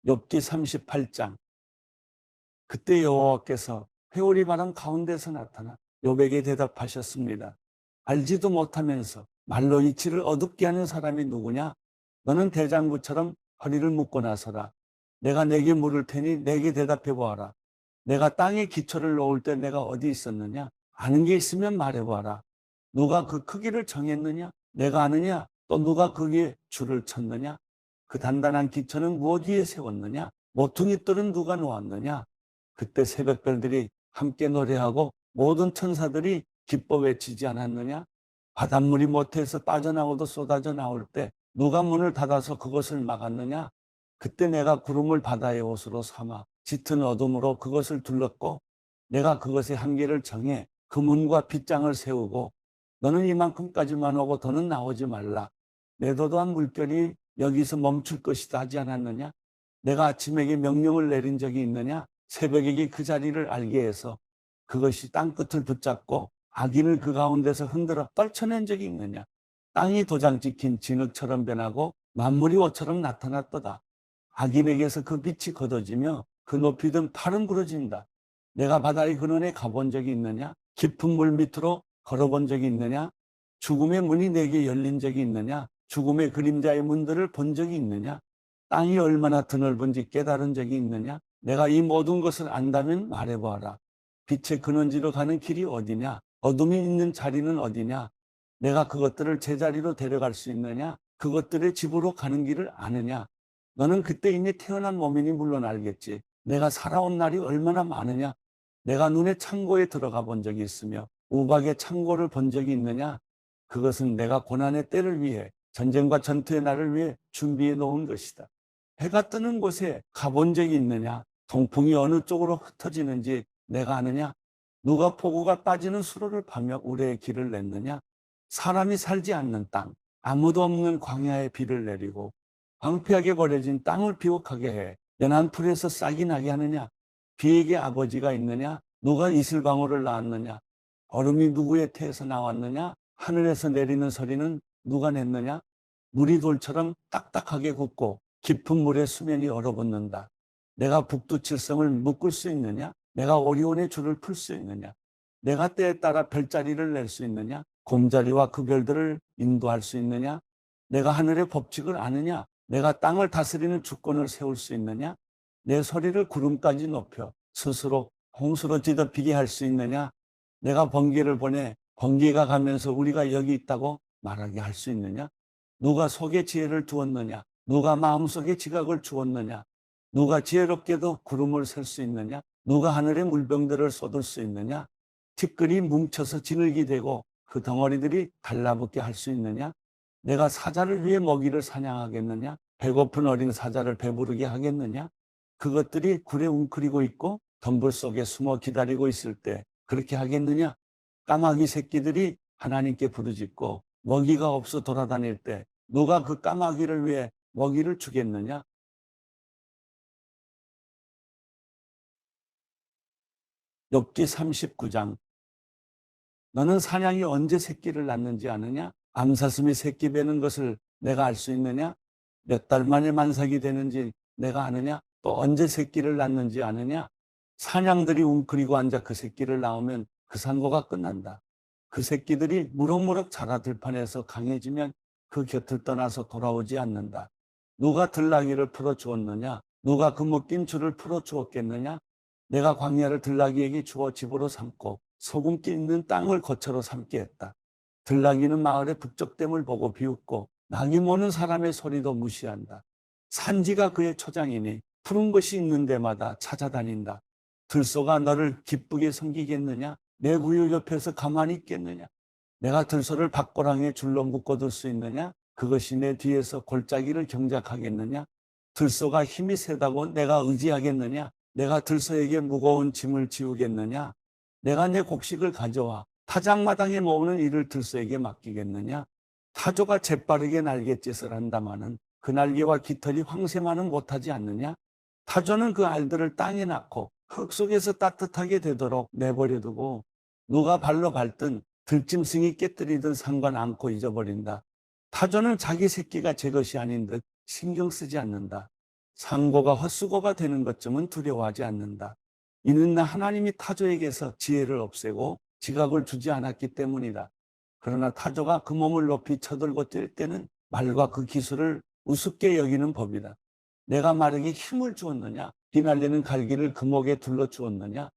욥기 38장. 그때 여호와께서 회오리 바람 가운데서 나타나 욥에게 대답하셨습니다. 알지도 못하면서 말로 이치를 어둡게 하는 사람이 누구냐? 너는 대장부처럼 허리를 묶고 나서라. 내가 내게 물을 테니 내게 대답해 보아라. 내가 땅에 기초를 놓을 때 내가 어디 있었느냐? 아는 게 있으면 말해 보아라. 누가 그 크기를 정했느냐? 내가 아느냐? 또 누가 거기에 줄을 쳤느냐? 그 단단한 기초는 무엇 위에 세웠느냐? 모퉁이돌은 누가 놓았느냐? 그때 새벽별들이 함께 노래하고 모든 천사들이 기뻐 외치지 않았느냐? 바닷물이 모태에서 빠져나오도 쏟아져 나올 때 누가 문을 닫아서 그것을 막았느냐? 그때 내가 구름을 바다의 옷으로 삼아 짙은 어둠으로 그것을 둘렀고 내가 그것의 한계를 정해 그 문과 빗장을 세우고 너는 이만큼까지만 오고 더는 나오지 말라. 내 도도한 물결이 여기서 멈출 것이다 하지 않았느냐? 내가 아침에게 명령을 내린 적이 있느냐? 새벽에게 그 자리를 알게 해서 그것이 땅끝을 붙잡고 악인을 그 가운데서 흔들어 떨쳐낸 적이 있느냐? 땅이 도장 찍힌 진흙처럼 변하고 만물이 옷처럼 나타났도다. 악인에게서 그 빛이 걷어지며 그 높이 든 팔은 부러진다. 내가 바다의 근원에 가본 적이 있느냐? 깊은 물 밑으로 걸어본 적이 있느냐? 죽음의 문이 내게 열린 적이 있느냐? 죽음의 그림자의 문들을 본 적이 있느냐? 땅이 얼마나 드넓은지 깨달은 적이 있느냐? 내가 이 모든 것을 안다면 말해보아라. 빛의 근원지로 가는 길이 어디냐? 어둠이 있는 자리는 어디냐? 내가 그것들을 제자리로 데려갈 수 있느냐? 그것들의 집으로 가는 길을 아느냐? 너는 그때 이미 태어난 몸이니 물론 알겠지. 내가 살아온 날이 얼마나 많으냐? 내가 눈의 창고에 들어가 본 적이 있으며 우박의 창고를 본 적이 있느냐? 그것은 내가 고난의 때를 위해 전쟁과 전투의 날을 위해 준비해 놓은 것이다. 해가 뜨는 곳에 가본 적이 있느냐? 동풍이 어느 쪽으로 흩어지는지 내가 아느냐? 누가 폭우가 빠지는 수로를 파며 우레의 길을 냈느냐? 사람이 살지 않는 땅, 아무도 없는 광야에 비를 내리고 황폐하게 버려진 땅을 비옥하게 해 연한 풀에서 싹이 나게 하느냐? 비에게 아버지가 있느냐? 누가 이슬방울을 낳았느냐? 얼음이 누구의 태에서 나왔느냐? 하늘에서 내리는 소리는 누가 냈느냐? 물이 돌처럼 딱딱하게 굳고 깊은 물의 수면이 얼어붙는다. 내가 북두칠성을 묶을 수 있느냐? 내가 오리온의 줄을 풀 수 있느냐? 내가 때에 따라 별자리를 낼 수 있느냐? 곰자리와 그 별들을 인도할 수 있느냐? 내가 하늘의 법칙을 아느냐? 내가 땅을 다스리는 주권을 세울 수 있느냐? 내 소리를 구름까지 높여 스스로 홍수로 뒤덮이게 할 수 있느냐? 내가 번개를 보내 번개가 가면서 우리가 여기 있다고 말하게 할 수 있느냐? 누가 속에 지혜를 두었느냐? 누가 마음속에 지각을 주었느냐? 누가 지혜롭게도 구름을 셀 수 있느냐? 누가 하늘의 물병들을 쏟을 수 있느냐? 티끌이 뭉쳐서 지늘기 되고 그 덩어리들이 달라붙게 할 수 있느냐? 내가 사자를 위해 먹이를 사냥하겠느냐? 배고픈 어린 사자를 배부르게 하겠느냐? 그것들이 굴에 웅크리고 있고 덤불 속에 숨어 기다리고 있을 때 그렇게 하겠느냐? 까마귀 새끼들이 하나님께 부르짖고 먹이가 없어 돌아다닐 때 누가 그 까마귀를 위해 먹이를 주겠느냐? 욥기 39장. 너는 사냥이 언제 새끼를 낳는지 아느냐? 암사슴이 새끼 베는 것을 내가 알 수 있느냐? 몇 달 만에 만삭이 되는지 내가 아느냐? 또 언제 새끼를 낳는지 아느냐? 사냥들이 웅크리고 앉아 그 새끼를 낳으면 그 상고가 끝난다. 그 새끼들이 무럭무럭 자라 들판에서 강해지면 그 곁을 떠나서 돌아오지 않는다. 누가 들나귀를 풀어주었느냐? 누가 그 묶인 줄을 풀어주었겠느냐? 내가 광야를 들나귀에게 주어 집으로 삼고 소금기 있는 땅을 거처로 삼게 했다. 들나귀는 마을의 북적댐을 보고 비웃고 나귀 모는 사람의 소리도 무시한다. 산지가 그의 초장이니 푸른 것이 있는 데마다 찾아다닌다. 들소가 너를 기쁘게 섬기겠느냐? 내 구유 옆에서 가만히 있겠느냐? 내가 들소를 밭고랑에 줄로 묶어둘 수 있느냐? 그것이 내 뒤에서 골짜기를 경작하겠느냐? 들소가 힘이 세다고 내가 의지하겠느냐? 내가 들소에게 무거운 짐을 지우겠느냐? 내가 내 곡식을 가져와 타작마당에 모으는 일을 들소에게 맡기겠느냐? 타조가 재빠르게 날갯짓을 한다마는 그 날개와 깃털이 황새만은 못하지 않느냐? 타조는 그 알들을 땅에 낳고 흙 속에서 따뜻하게 되도록 내버려두고 누가 발로 밟든 들짐승이 깨뜨리든 상관 않고 잊어버린다. 타조는 자기 새끼가 제 것이 아닌 듯 신경 쓰지 않는다. 상고가 헛수고가 되는 것쯤은 두려워하지 않는다. 이는 나 하나님이 타조에게서 지혜를 없애고 지각을 주지 않았기 때문이다. 그러나 타조가 그 몸을 높이 쳐들고 뛸 때는 말과 그 기술을 우습게 여기는 법이다. 내가 말에게 힘을 주었느냐? 비날리는 갈기를 그 목에 둘러 주었느냐?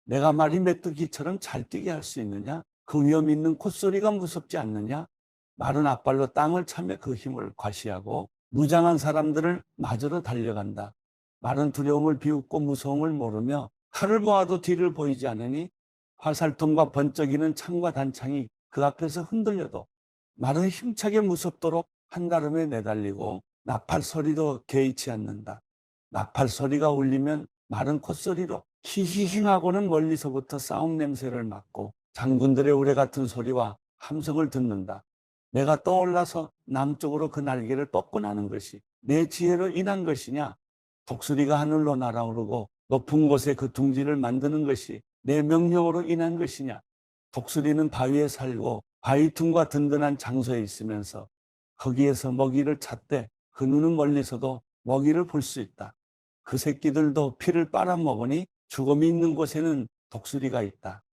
내가 말이 메뚜기처럼 잘 뛰게 할 수 있느냐? 그 위험 있는 콧소리가 무섭지 않느냐? 말은 앞발로 땅을 차며 그 힘을 과시하고 무장한 사람들을 맞으러 달려간다. 말은 두려움을 비웃고 무서움을 모르며 칼을 보아도 뒤를 보이지 않으니 화살통과 번쩍이는 창과 단창이 그 앞에서 흔들려도 말은 힘차게 무섭도록 한달음에 내달리고 나팔 소리도 개의치 않는다. 나팔 소리가 울리면 말은 콧소리로 히히히 하고는 멀리서부터 싸움 냄새를 맡고 장군들의 우레 같은 소리와 함성을 듣는다. 내가 떠올라서 남쪽으로 그 날개를 뻗고 나는 것이 내 지혜로 인한 것이냐? 독수리가 하늘로 날아오르고 높은 곳에 그 둥지를 만드는 것이 내 명령으로 인한 것이냐? 독수리는 바위에 살고 바위 틈과 든든한 장소에 있으면서 거기에서 먹이를 찾되 그 눈은 멀리서도 먹이를 볼 수 있다. 그 새끼들도 피를 빨아먹으니 죽음이 있는 곳에는 독수리가 있다.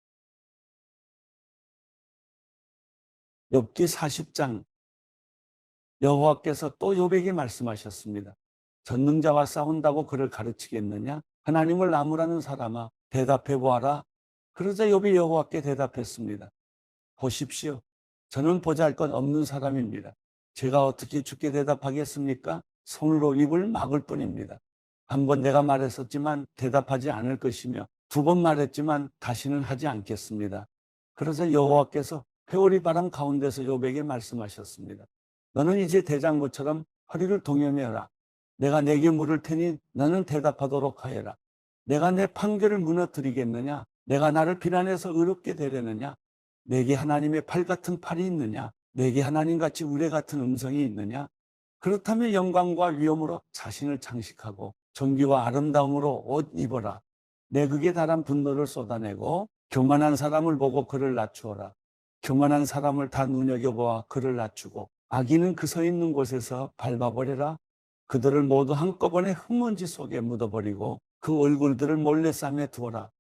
욥기 40장. 여호와께서 또 욥에게 말씀하셨습니다. 전능자와 싸운다고 그를 가르치겠느냐? 하나님을 나무라는 사람아, 대답해 보아라. 그러자 욥이 여호와께 대답했습니다. 보십시오. 저는 보잘것 없는 사람입니다. 제가 어떻게 주께 대답하겠습니까? 손으로 입을 막을 뿐입니다. 한 번 내가 말했었지만 대답하지 않을 것이며 두 번 말했지만 다시는 하지 않겠습니다. 그러자 여호와께서 회오리 바람 가운데서 욥에게 말씀하셨습니다. 너는 이제 대장부처럼 허리를 동여매라. 내가 내게 물을 테니 너는 대답하도록 하여라. 내가 내 판결을 무너뜨리겠느냐? 내가 나를 비난해서 의롭게 되려느냐? 내게 하나님의 팔 같은 팔이 있느냐? 내게 하나님같이 우레 같은 음성이 있느냐? 그렇다면 영광과 위엄으로 자신을 장식하고 존귀와 아름다움으로 옷 입어라. 내 극에 달한 분노를 쏟아내고 교만한 사람을 보고 그를 낮추어라. 교만한 사람을 다 눈여겨보아 그를 낮추고 악인은 그 서 있는 곳에서 밟아버려라. 그들을 모두 한꺼번에 흙먼지 속에 묻어버리고 그 얼굴들을 몰래 쌈에 두어라.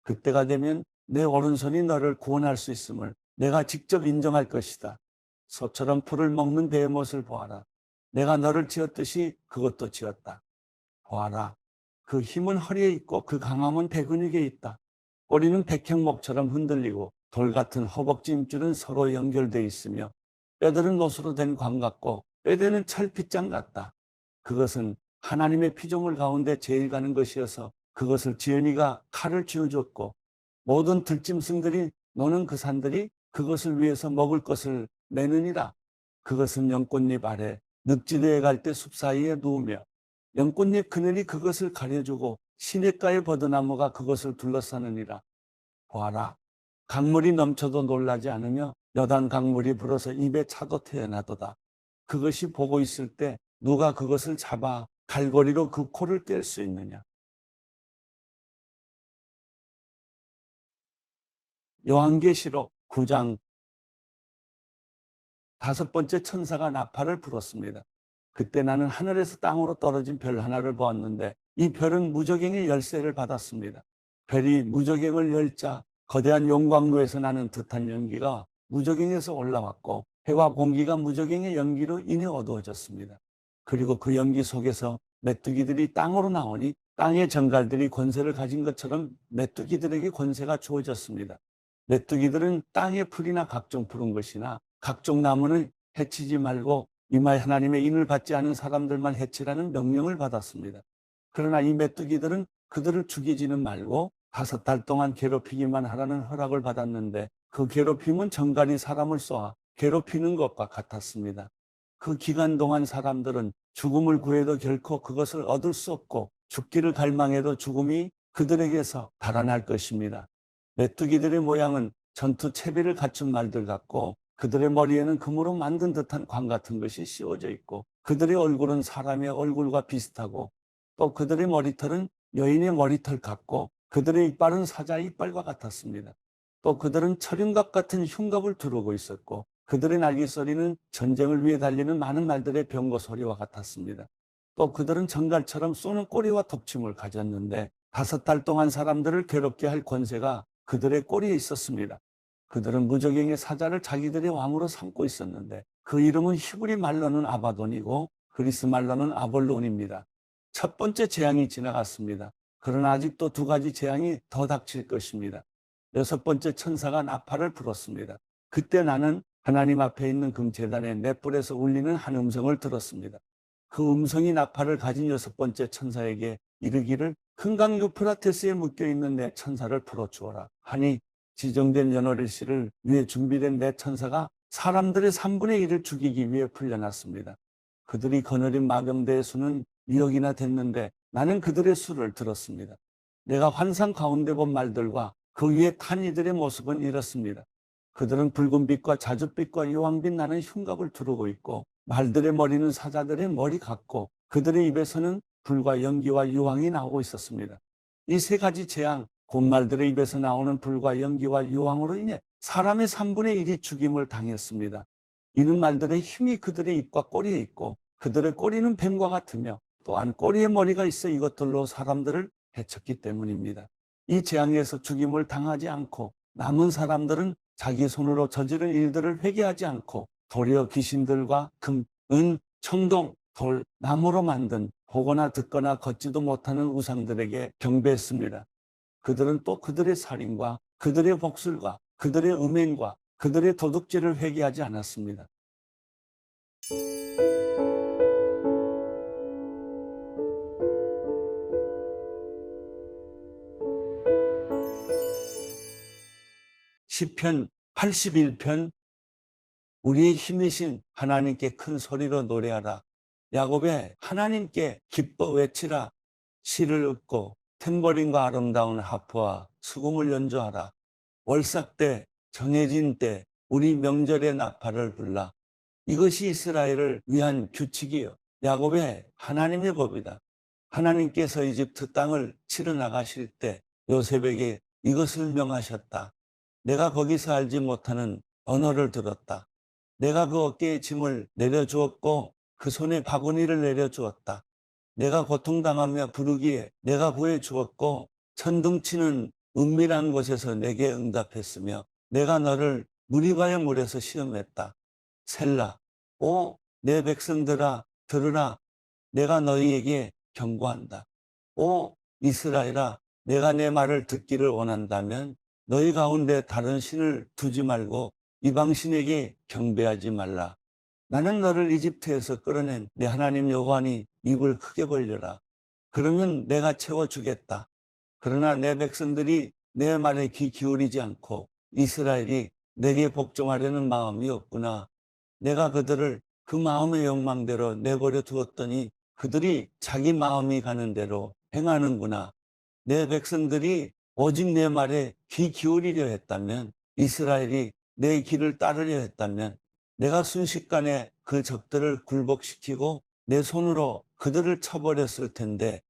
그때가 되면 내 오른손이 너를 구원할 수 있음을 내가 직접 인정할 것이다. 소처럼 풀을 먹는 베헤못을 보아라. 내가 너를 지었듯이 그것도 지었다. 보아라. 그 힘은 허리에 있고 그 강함은 배근육에 있다. 꼬리는 백향목처럼 흔들리고 돌 같은 허벅지 힘줄은 서로 연결되어 있으며 뼈들은 노수로 된 광 같고 뼈대는 철pit장 같다. 그것은 하나님의 피조물 가운데 제일 가는 것이어서 그것을 지은이가 칼을 쥐어줬고 모든 들짐승들이 노는 그 산들이 그것을 위해서 먹을 것을 내느니라. 그것은 연꽃잎 아래 늪지대에 갈 때 숲 사이에 누우며 연꽃잎 그늘이 그것을 가려주고 시냇가의 버드나무가 그것을 둘러싸느니라. 보아라. 강물이 넘쳐도 놀라지 않으며 여단 강물이 불어서 입에 차도 태어나도다. 그것이 보고 있을 때 누가 그것을 잡아 갈고리로 그 코를 뗄 수 있느냐. 요한계시록 9장. 다섯 번째 천사가 나팔을 불었습니다. 그때 나는 하늘에서 땅으로 떨어진 별 하나를 보았는데 이 별은 무저갱의 열쇠를 받았습니다. 별이 무저갱을 열자 거대한 용광로에서 나는 듯한 연기가 무저갱에서 올라왔고 해와 공기가 무저갱의 연기로 인해 어두워졌습니다. 그리고 그 연기 속에서 메뚜기들이 땅으로 나오니 땅의 정갈들이 권세를 가진 것처럼 메뚜기들에게 권세가 주어졌습니다. 메뚜기들은 땅의 풀이나 각종 푸른 것이나 각종 나무는 해치지 말고 이마에 하나님의 인을 받지 않은 사람들만 해치라는 명령을 받았습니다. 그러나 이 메뚜기들은 그들을 죽이지는 말고 5달 동안 괴롭히기만 하라는 허락을 받았는데 그 괴롭힘은 정갈이 사람을 쏘아 괴롭히는 것과 같았습니다. 그 기간 동안 사람들은 죽음을 구해도 결코 그것을 얻을 수 없고 죽기를 갈망해도 죽음이 그들에게서 달아날 것입니다. 메뚜기들의 모양은 전투 채비를 갖춘 말들 같고 그들의 머리에는 금으로 만든 듯한 광 같은 것이 씌워져 있고 그들의 얼굴은 사람의 얼굴과 비슷하고 또 그들의 머리털은 여인의 머리털 같고 그들의 이빨은 사자의 이빨과 같았습니다. 또 그들은 철윤갑 같은 흉갑을 두르고 있었고 그들의 날개 소리는 전쟁을 위해 달리는 많은 말들의 병거 소리와 같았습니다. 또 그들은 정갈처럼 쏘는 꼬리와 톱침을 가졌는데 5달 동안 사람들을 괴롭게 할 권세가 그들의 꼬리에 있었습니다. 그들은 무적행의 사자를 자기들의 왕으로 삼고 있었는데 그 이름은 히브리 말로는 아바돈이고 그리스 말로는 아볼론입니다. 첫 번째 재앙이 지나갔습니다. 그러나 아직도 2가지 재앙이 더 닥칠 것입니다. 6번째 천사가 나팔을 불었습니다. 그때 나는 하나님 앞에 있는 금제단의 넷불에서 울리는 한 음성을 들었습니다. 그 음성이 나팔을 가진 6번째 천사에게 이르기를 큰 강 유프라테스에 묶여있는 내 천사를 풀어주어라 하니 지정된 연월일시를 위해 준비된 내 천사가 사람들의 3분의 1을 죽이기 위해 풀려났습니다. 그들이 거느린 마병대의 수는 2억이나 됐는데 나는 그들의 수를 들었습니다. 내가 환상 가운데 본 말들과 그 위에 탄 이들의 모습은 이렇습니다. 그들은 붉은빛과 자줏빛과 유황빛 나는 흉곽을 두르고 있고 말들의 머리는 사자들의 머리 같고 그들의 입에서는 불과 연기와 유황이 나오고 있었습니다. 이 3가지 재앙, 곧 말들의 입에서 나오는 불과 연기와 유황으로 인해 사람의 3분의 1이 죽임을 당했습니다. 이는 말들의 힘이 그들의 입과 꼬리에 있고 그들의 꼬리는 뱀과 같으며 또한 꼬리에 머리가 있어 이것들로 사람들을 해쳤기 때문입니다. 이 재앙에서 죽임을 당하지 않고 남은 사람들은 자기 손으로 저지른 일들을 회개하지 않고 도리어 귀신들과 금, 은, 청동, 돌, 나무로 만든 보거나 듣거나 걷지도 못하는 우상들에게 경배했습니다. 그들은 또 그들의 살인과 그들의 복술과 그들의 음행과 그들의 도둑질을 회개하지 않았습니다. 시편 81편 우리의 힘이신 하나님께 큰 소리로 노래하라. 야곱의 하나님께 기뻐 외치라. 시를 읊고 탬버린과 아름다운 하프와 수금을 연주하라. 월삭 때 정해진 때 우리 명절의 나팔을 불라. 이것이 이스라엘을 위한 규칙이요 야곱의 하나님의 법이다. 하나님께서 이집트 땅을 치러 나가실 때 요셉에게 이것을 명하셨다. 내가 거기서 알지 못하는 언어를 들었다. 내가 그 어깨에 짐을 내려주었고 그 손에 바구니를 내려주었다. 내가 고통당하며 부르기에 내가 구해주었고 천둥치는 은밀한 곳에서 내게 응답했으며 내가 너를 무리바의 물에서 시험했다. 셀라. 오 내 백성들아 들으라. 내가 너희에게 경고한다. 오 이스라엘아 내가 내 말을 듣기를 원한다면 너희 가운데 다른 신을 두지 말고 이방신에게 경배하지 말라. 나는 너를 이집트에서 끌어낸 내 하나님 여호와니 입을 크게 벌려라. 그러면 내가 채워주겠다. 그러나 내 백성들이 내 말에 귀 기울이지 않고 이스라엘이 내게 복종하려는 마음이 없구나. 내가 그들을 그 마음의 욕망대로 내버려 두었더니 그들이 자기 마음이 가는 대로 행하는구나. 내 백성들이 오직 내 말에 귀 기울이려 했다면 이스라엘이 내 길을 따르려 했다면 내가 순식간에 그 적들을 굴복시키고 내 손으로 그들을 쳐버렸을 텐데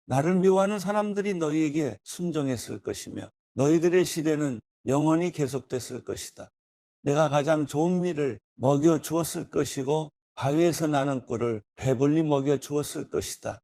나를 미워하는 사람들이 너희에게 순종했을 것이며 너희들의 시대는 영원히 계속됐을 것이다. 내가 가장 좋은 밀을 먹여 주었을 것이고 바위에서 나는 꿀을 배불리 먹여 주었을 것이다.